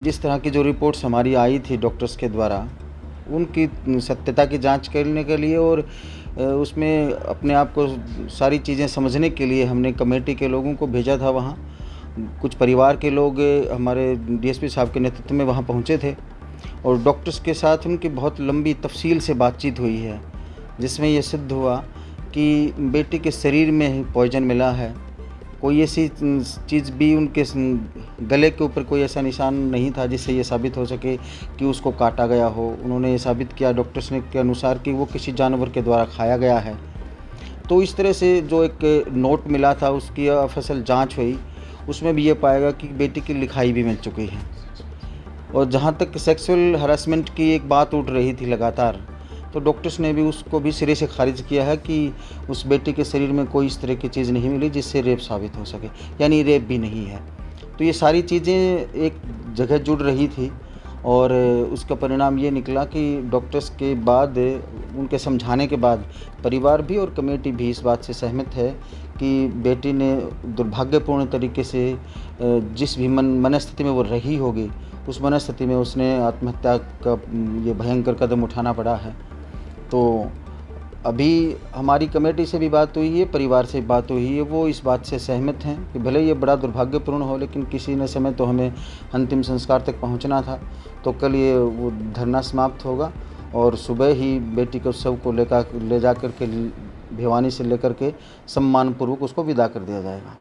जिस तरह की जो रिपोर्ट्स हमारी आई थी डॉक्टर्स के द्वारा, उनकी सत्यता की जांच करने के लिए और उसमें अपने आप को सारी चीज़ें समझने के लिए हमने कमेटी के लोगों को भेजा था वहाँ। कुछ परिवार के लोग हमारे डीएसपी साहब के नेतृत्व में वहाँ पहुँचे थे और डॉक्टर्स के साथ उनकी बहुत लंबी तफ़सील से बातचीत हुई है, जिसमें ये सिद्ध हुआ कि बेटी के शरीर में पॉइज़न मिला है। कोई ऐसी चीज़ भी उनके गले के ऊपर कोई ऐसा निशान नहीं था जिससे ये साबित हो सके कि उसको काटा गया हो। उन्होंने ये साबित किया डॉक्टर्स ने के अनुसार कि वो किसी जानवर के द्वारा खाया गया है। तो इस तरह से जो एक नोट मिला था उसकी फसल जांच हुई, उसमें भी ये पाएगा कि बेटी की लिखाई भी मिल चुकी है। और जहाँ तक सेक्सुअल हरासमेंट की एक बात उठ रही थी लगातार, तो डॉक्टर्स ने भी उसको भी सिरे से खारिज किया है कि उस बेटी के शरीर में कोई इस तरह की चीज़ नहीं मिली जिससे रेप साबित हो सके, यानी रेप भी नहीं है। तो ये सारी चीज़ें एक जगह जुड़ रही थी और उसका परिणाम ये निकला कि डॉक्टर्स के बाद उनके समझाने के बाद परिवार भी और कमेटी भी इस बात से सहमत है कि बेटी ने दुर्भाग्यपूर्ण तरीके से जिस भी मनस्थिति में वो रही होगी, उस मनस्थिति में उसने आत्महत्या का ये भयंकर कदम उठाना पड़ा है। तो अभी हमारी कमेटी से भी बात हुई है, परिवार से बात हुई है, वो इस बात से सहमत हैं कि भले ये बड़ा दुर्भाग्यपूर्ण हो, लेकिन किसी न समय तो हमें अंतिम संस्कार तक पहुंचना था। तो कल ये वो धरना समाप्त होगा और सुबह ही बेटी को शव को ले जा कर के भिवानी से लेकर के सम्मानपूर्वक उसको विदा कर दिया जाएगा।